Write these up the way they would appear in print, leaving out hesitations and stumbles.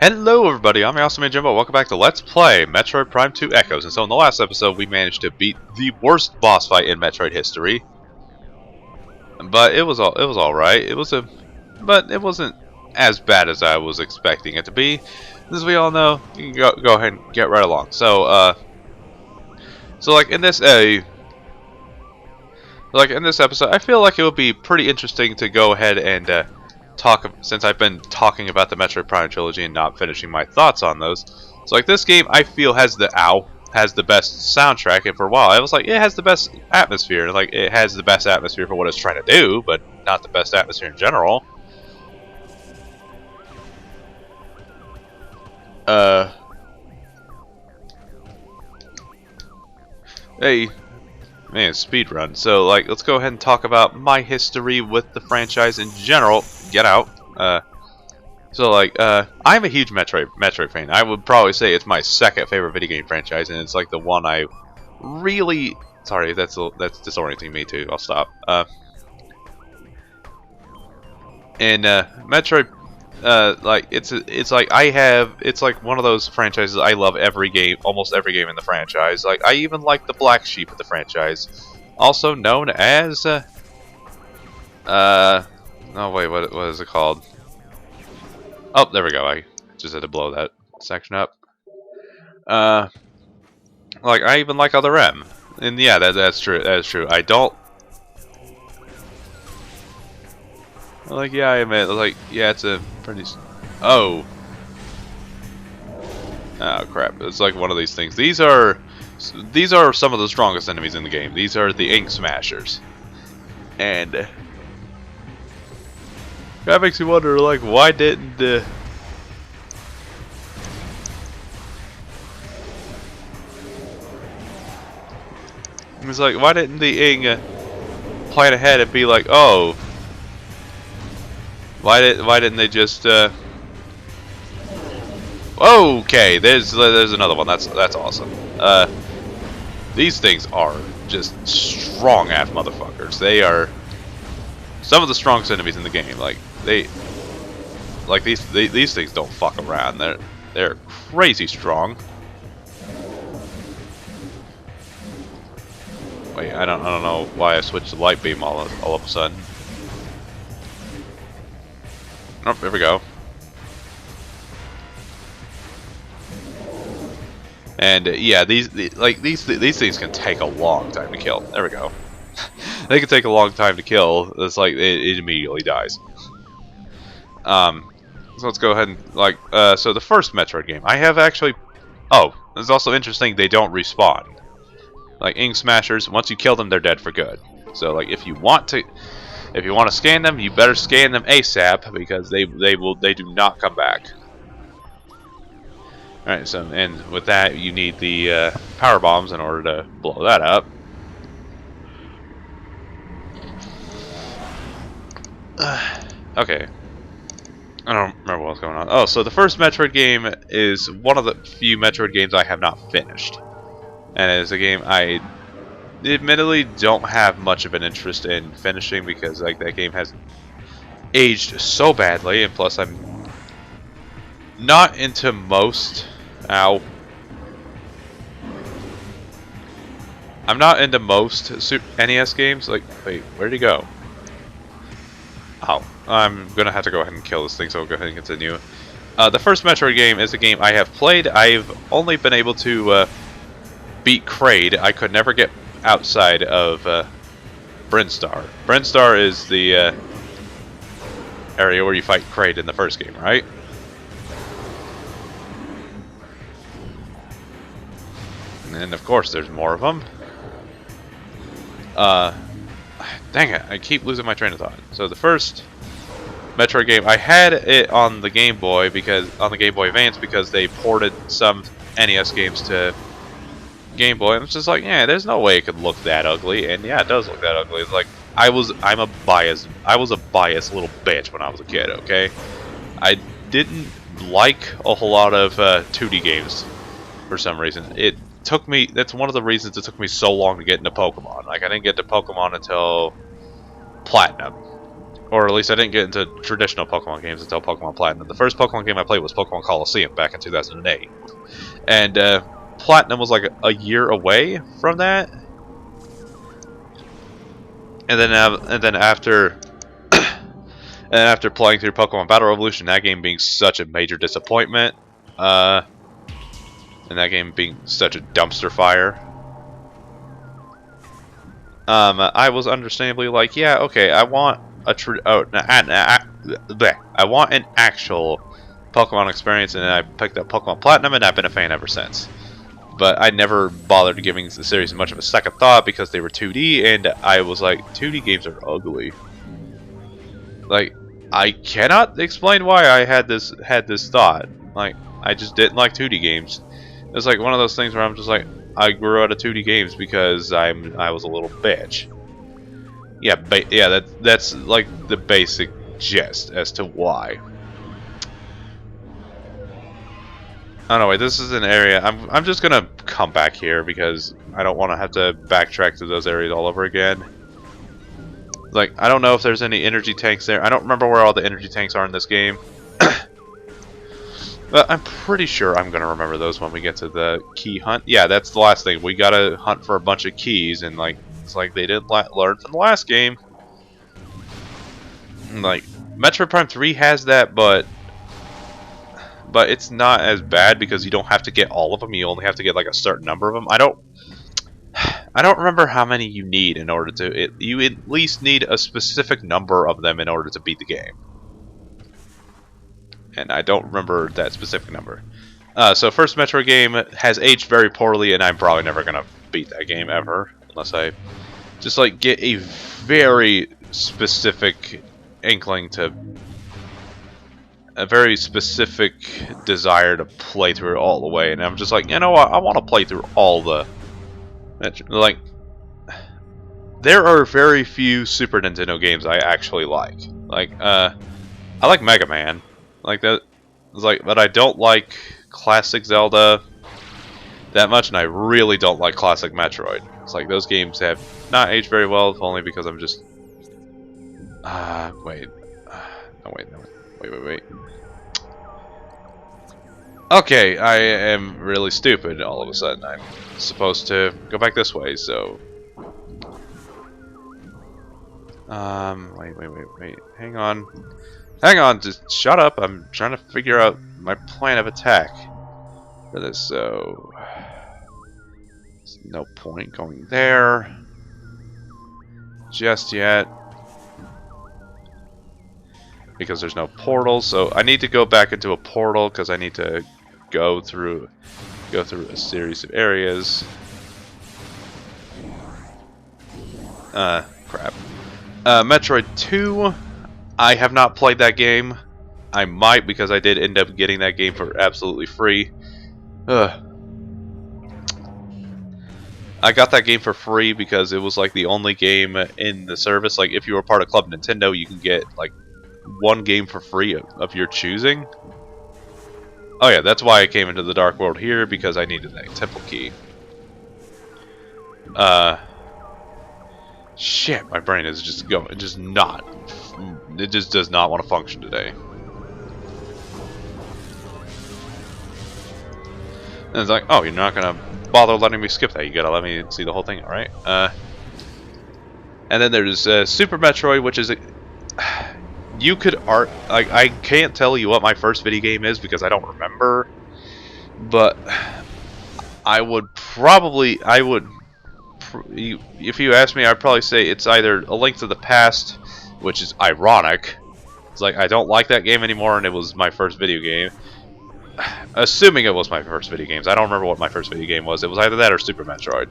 Hello everybody, I'm your awesome man Jimbo. Welcome back to Let's Play Metroid Prime 2 Echoes. And so in the last episode we managed to beat the worst boss fight in Metroid history. But it was alright. But it wasn't as bad as I was expecting it to be. As we all know, you can go ahead and get right along. So like in this episode, I feel like it would be pretty interesting to go ahead and since I've been talking about the Metroid Prime trilogy and not finishing my thoughts on those. So like this game I feel has the best soundtrack, and for a while I was like it has the best atmosphere. Like it has the best atmosphere for what it's trying to do, but not the best atmosphere in general. Hey man, speedrun. So like let's go ahead and talk about my history with the franchise in general. Get out. I'm a huge Metroid fan. I would probably say it's my second favorite video game franchise, and it's like the one I really. Sorry, that's disorienting me too. I'll stop. Metroid, it's like one of those franchises I love every game, almost every game in the franchise. Like I even like the black sheep of the franchise, also known as oh wait, what is it called? Oh, there we go. I just had to blow that section up. Like I even like Other M, and yeah, that's true. That is true. I don't like. Yeah, I admit. Like, yeah, it's a pretty. Oh crap! It's like one of these things. These are some of the strongest enemies in the game. These are the Ink Smashers, and that makes me wonder, like, why didn't it's like, why didn't the Ing plan ahead and be like, oh, why didn't they just okay, there's another one. That's awesome. These things are just strong ass motherfuckers. They are some of the strongest enemies in the game. Like these things don't fuck around. They're crazy strong. Wait, I don't know why I switched to light beam all of a sudden. Oh, there we go. And yeah, these things can take a long time to kill. There we go. They can take a long time to kill. It's like it immediately dies. So let's go ahead and so the first Metroid game I have actually. Oh, it's also interesting. They don't respawn. Like Ink Smashers, once you kill them, they're dead for good. So like if you want to scan them, you better scan them ASAP because they do not come back. All right. So and with that, you need the power bombs in order to blow that up. Okay. I don't remember what's going on. Oh, so the first Metroid game is one of the few Metroid games I have not finished. And it's a game I admittedly don't have much of an interest in finishing because like that game has aged so badly, and plus I'm not into most I'm not into most NES games. Like, wait, where'd he go? Oh, I'm gonna have to go ahead and kill this thing, so we'll go ahead and continue. The first Metroid game is a game I have played. I've only been able to beat Kraid. I could never get outside of Brinstar. Brinstar is the area where you fight Kraid in the first game, right? And of course there's more of them. Dang it, I keep losing my train of thought. So the first Metroid game, I had it on the Game Boy Advance because they ported some NES games to Game Boy. And it's just like, yeah, there's no way it could look that ugly, and yeah, it does look that ugly. It's like I was a biased little bitch when I was a kid. Okay, I didn't like a whole lot of 2D games for some reason. That's one of the reasons it took me so long to get into Pokemon. Like I didn't get to Pokemon until Platinum. or at least I didn't get into traditional Pokemon games until Pokemon Platinum. The first Pokemon game I played was Pokemon Coliseum back in 2008, and Platinum was like a year away from that. And then after playing through Pokemon Battle Revolution, that game being such a major disappointment, and that game being such a dumpster fire, I was understandably like, yeah, okay, I want I want an actual Pokemon experience, and I picked up Pokemon Platinum, and I've been a fan ever since. But I never bothered giving the series much of a second thought because they were 2D, and I was like, 2D games are ugly. Like, I cannot explain why I had this thought. Like, I just didn't like 2D games. It's like one of those things where I'm just like, I grew out of 2D games because I was a little bitch. Yeah, that's like the basic gist as to why. Oh no, wait, this is an area. I'm just gonna come back here because I don't want to have to backtrack to those areas all over again. Like, I don't know if there's any energy tanks there. I don't remember where all the energy tanks are in this game. But I'm pretty sure I'm gonna remember those when we get to the key hunt. Yeah, that's the last thing. We gotta hunt for a bunch of keys, and like, it's like they didn't learn from the last game. Like, Metroid Prime 3 has that, but it's not as bad because you don't have to get all of them. You only have to get like a certain number of them. I don't remember how many you need in order to. You at least need a specific number of them in order to beat the game. And I don't remember that specific number. So first Metroid game has aged very poorly, and I'm probably never gonna beat that game ever unless I just like get a very specific inkling to. A very specific desire to play through it all the way, and I'm just like, you know what? I want to play through all the, like, there are very few Super Nintendo games I actually like. Like, I like Mega Man, like that. It's like, but I don't like classic Zelda that much, and I really don't like classic Metroid. It's like those games have not aged very well, only because I'm just, wait, no, wait. Okay, I am really stupid all of a sudden. I'm supposed to go back this way, so... wait. Hang on, just shut up. I'm trying to figure out my plan of attack for this, so... There's no point going there just yet. Because there's no portal, so I need to go back into a portal because I need to go through a series of areas. Crap. Metroid 2, I have not played that game. I might because I did end up getting that game for absolutely free. I got that game for free because it was like the only game in the service. Like if you were part of Club Nintendo, you can get like one game for free of your choosing. Oh yeah, that's why I came into the Dark World here, because I needed that temple key. Shit, my brain is just going, it just does not want to function today. And it's like, oh, you're not gonna bother letting me skip that, you gotta let me see the whole thing, alright? And then there's Super Metroid, which is you could I can't tell you what my first video game is because I don't remember, but if you ask me, I'd probably say it's either A Link to the Past, which is ironic. It's like I don't like that game anymore, and it was my first video game. Assuming it was my first video games, I don't remember what my first video game was. It was either that or Super Metroid.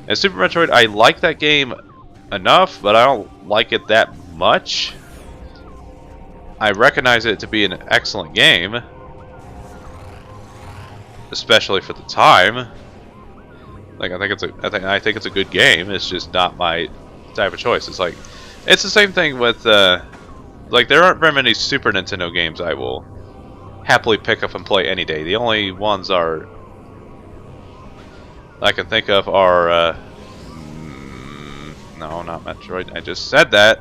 And Super Metroid, I like that game enough, but I don't like it that much. I recognize it to be an excellent game, especially for the time. Like I think it's a good game. It's just not my type of choice. It's like it's the same thing with like there aren't very many Super Nintendo games I will happily pick up and play any day. The only ones I can think of are no, not Metroid. I just said that.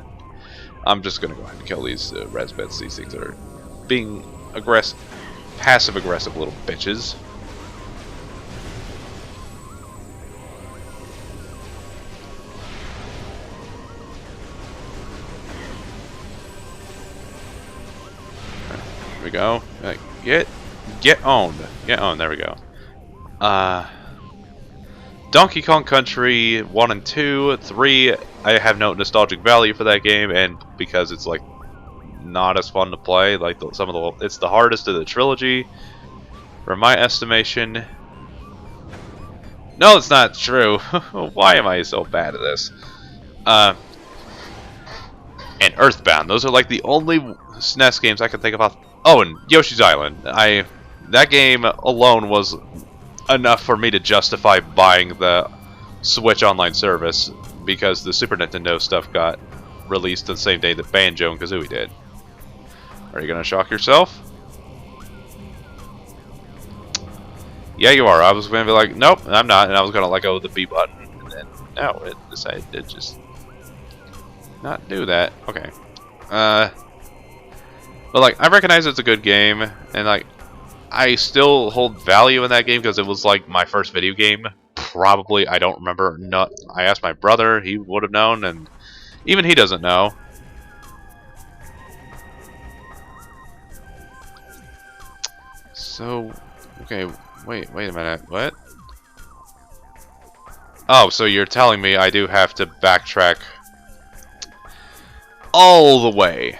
I'm just gonna go ahead and kill these res bits. These things that are being aggressive, passive-aggressive little bitches. Here we go. Get owned. Get owned. There we go. Donkey Kong Country 1 and 2, 3. I have no nostalgic value for that game, and because it's like not as fun to play. Like it's the hardest of the trilogy, from my estimation. No, it's not true. Why am I so bad at this? And Earthbound. Those are like the only SNES games I can think about. Oh, and Yoshi's Island. That game alone was enough for me to justify buying the Switch Online service, because the Super Nintendo stuff got released the same day that Banjo and Kazooie did. Are you gonna shock yourself? Yeah, you are. I was gonna be like, nope, I'm not, and I was gonna let go of the B button, and then no, it decided to just not do that. Okay. But like, I recognize it's a good game, and like, I still hold value in that game because it was like my first video game. Probably, I don't remember. I asked my brother; he would have known, and even he doesn't know. So, okay, wait a minute. What? Oh, so you're telling me I do have to backtrack all the way?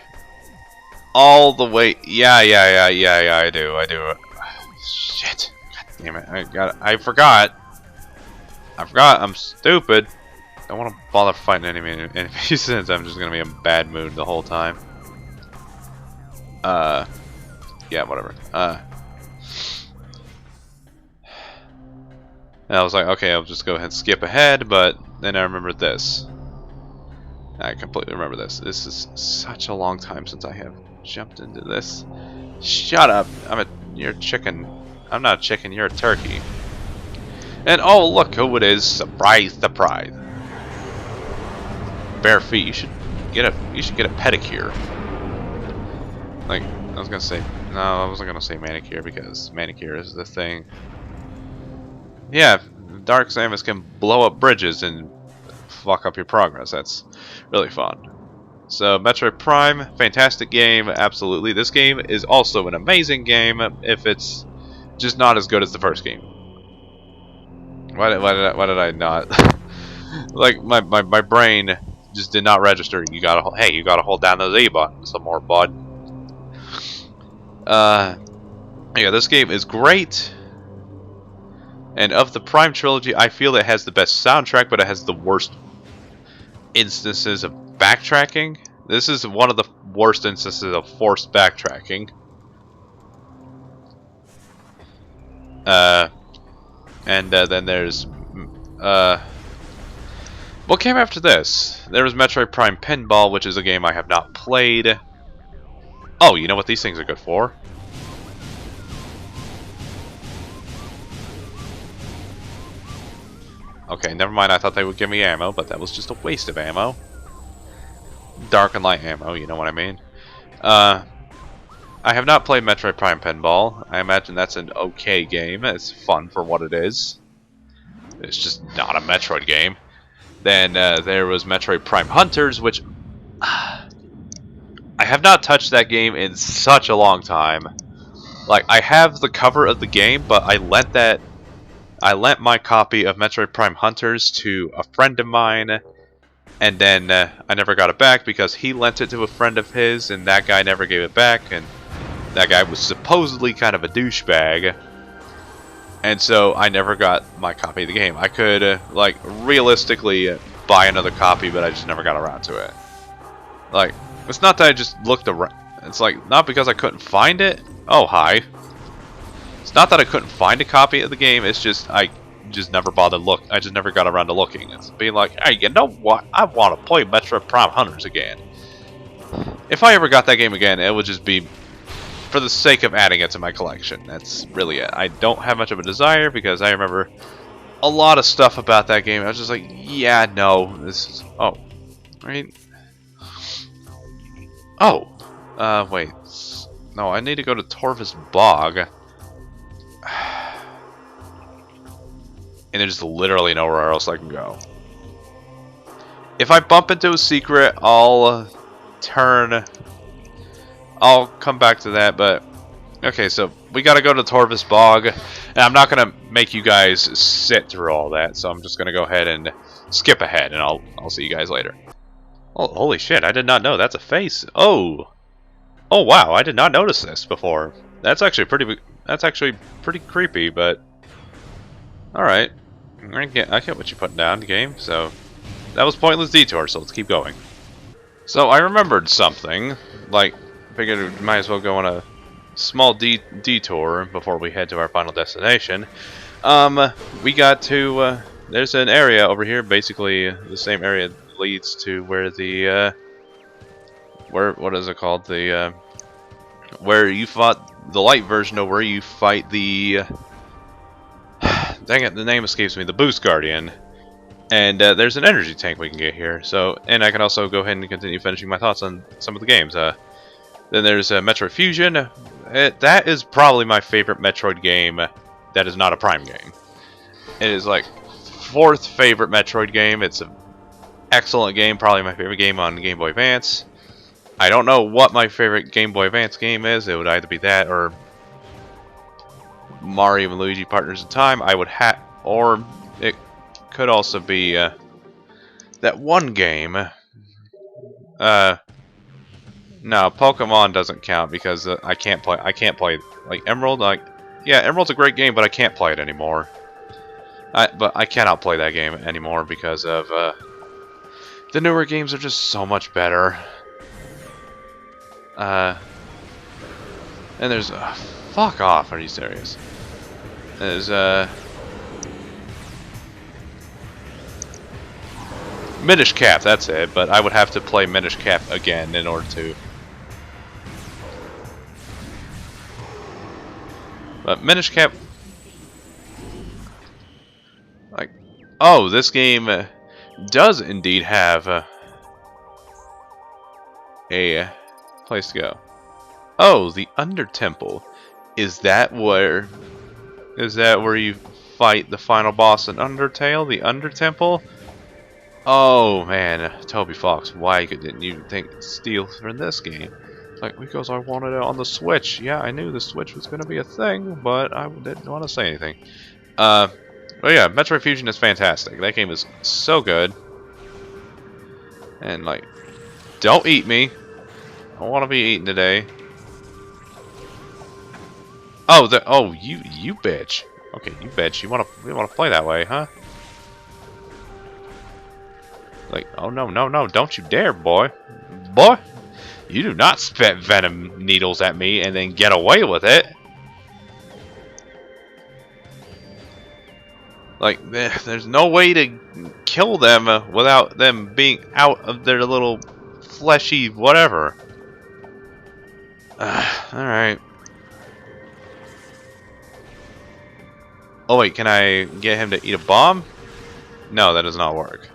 All the way? Yeah, I do. Shit. God damn it. I forgot. I'm stupid. I don't want to bother fighting enemies since I'm just gonna be in a bad mood the whole time. Yeah, whatever. And I was like, okay, I'll just go ahead and skip ahead, but then I remembered this. I completely remember this. This is such a long time since I have jumped into this. Shut up. You're a chicken. I'm not a chicken, you're a turkey. And oh, look who it is. Surprise, surprise. Bare feet. You should get a pedicure. Like, I was gonna say, no, I wasn't gonna say manicure because manicure is the thing. Yeah, Dark Samus can blow up bridges and fuck up your progress. That's really fun. So, Metroid Prime, fantastic game, absolutely. This game is also an amazing game if it's just not as good as the first game. Why did I not? Like, my brain just did not register. You gotta hold down those A buttons some more, bud. Yeah, this game is great. And of the Prime trilogy, I feel it has the best soundtrack, but it has the worst instances of backtracking. This is one of the worst instances of forced backtracking. And then there's what came after this? There was Metroid Prime Pinball, which is a game I have not played. Oh, you know what these things are good for? Okay, never mind. I thought they would give me ammo, but that was just a waste of ammo. Dark and light ammo, you know what I mean. I have not played Metroid Prime Pinball. I imagine that's an okay game. It's fun for what it is. It's just not a Metroid game. Then there was Metroid Prime Hunters, which I have not touched that game in such a long time. Like, I have the cover of the game, but I lent my copy of Metroid Prime Hunters to a friend of mine, and then I never got it back because he lent it to a friend of his, and that guy never gave it back, and that guy was supposedly kind of a douchebag, and so I never got my copy of the game. I could, like, realistically buy another copy, but I just never got around to it. Like, it's not that I just looked around. It's like, not because I couldn't find it. Oh, hi. It's not that I couldn't find a copy of the game, it's just I just never bothered I just never got around to looking. It's being like, hey, you know what? I want to play Metroid Prime Hunters again. If I ever got that game again, it would just be for the sake of adding it to my collection. That's really it. I don't have much of a desire because I remember a lot of stuff about that game. I was just like, yeah, no, this is... Oh, right. Oh! Wait. No, I need to go to Torvis Bog. And there's literally nowhere else I can go. If I bump into a secret, I'll come back to that, but... Okay, so we gotta go to Torvis Bog, and I'm not gonna make you guys sit through all that, so I'm just gonna go ahead and skip ahead, and I'll see you guys later. Oh, holy shit, I did not know. That's a face. Oh! Oh, wow, I did not notice this before. That's actually pretty creepy, but... Alright. I get what you're putting down, the game, so... That was pointless detour, so let's keep going. So, I remembered something. Like, figured we might as well go on a small detour before we head to our final destination. We got to... there's an area over here, basically the same area leads to where the... what is it called? The... where you fought the light version of where you fight the... Dang it, the name escapes me. The Boost Guardian. And there's an energy tank we can get here. So, and I can also go ahead and continue finishing my thoughts on some of the games. Then there's Metroid Fusion. That is probably my favorite Metroid game that is not a Prime game. It is like 4th favorite Metroid game. It's an excellent game. Probably my favorite game on Game Boy Advance. I don't know what my favorite Game Boy Advance game is. It would either be that or Mario and Luigi Partners in Time. Or it could also be that one game. No, Pokemon doesn't count because I can't play like Emerald. Yeah, Emerald's a great game, but I can't play it anymore. But I cannot play that game anymore because of the newer games are just so much better. And there's fuck off. Are you serious? There's Minish Cap, that's it, but I would have to play Minish Cap again in order to. But Minish Cap, like, oh, this game does indeed have a place to go. Oh, the Under Temple. Is that where you fight the final boss in Undertale? The Under Temple? Oh man, Toby Fox, why didn't you steal from this game? Like, because I wanted it on the Switch. Yeah, I knew the Switch was going to be a thing, but I didn't want to say anything. But yeah, Metroid Fusion is fantastic. That game is so good. And like, don't eat me. I don't want to be eaten today. Oh, you bitch. Okay, you bitch. You want to play that way, huh? Like, oh no, don't you dare, boy. Boy, you do not spit venom needles at me and then get away with it. Like, there's no way to kill them without them being out of their little fleshy whatever. Alright. Oh wait, can I get him to eat a bomb? No, that does not work.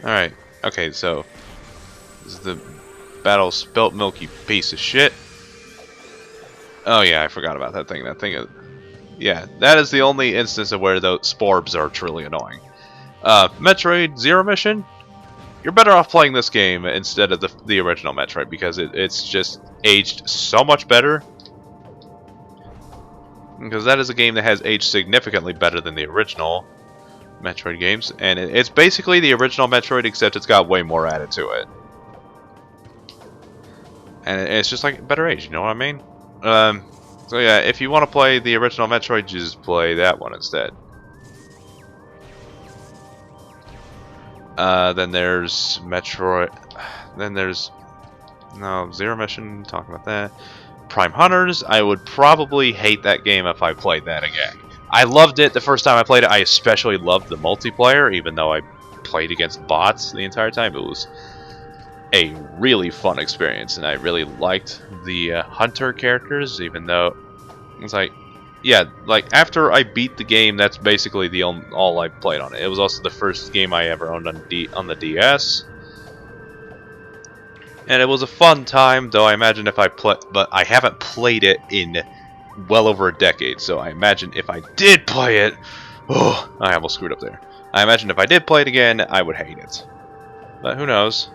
Alright, okay, so this is the battle spilt milky piece of shit. Oh yeah, I forgot about that thing. Yeah, that is the only instance of where those sporbs are truly annoying. Metroid Zero Mission, you're better off playing this game instead of the original Metroid because it's just aged so much better. Because that is a game that has aged significantly better than the original Metroid games, and it's basically the original Metroid except it's got way more added to it. And it's just like better age, you know what I mean? So yeah, if you want to play the original Metroid, just play that one instead. Then there's Metroid. Then there's Zero Mission. Talk about that. Prime Hunters. I would probably hate that game if I played that again. I loved it the first time I played it. I especially loved the multiplayer, even though I played against bots the entire time. It was a really fun experience, and I really liked the hunter characters, even though it's like yeah, like after I beat the game, that's basically the all I played on it. It was also the first game I ever owned on the DS, and it was a fun time. Though I imagine if I play, but I haven't played it in well over a decade. So I imagine if I did play it, oh, I almost screwed up there. I imagine if I did play it again, I would hate it. But who knows?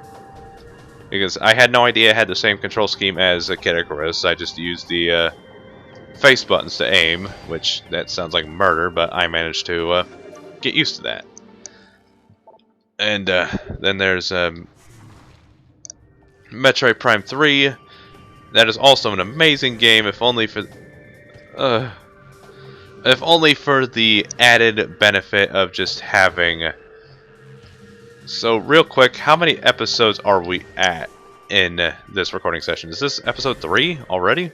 Because I had no idea it had the same control scheme as a Kid Icarus. I just used the face buttons to aim, which that sounds like murder, but I managed to get used to that. And then there's Metroid Prime 3. That is also an amazing game, if only for the added benefit of just having. So real quick, how many episodes are we at in this recording session? Is this episode 3 already?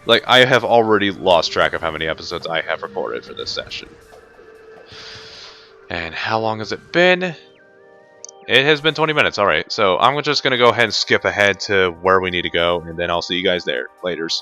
Like, I have already lost track of how many episodes I have recorded for this session. And how long has it been? It has been 20 minutes, alright. So I'm just going to go ahead and skip ahead to where we need to go, and then I'll see you guys there. Laters.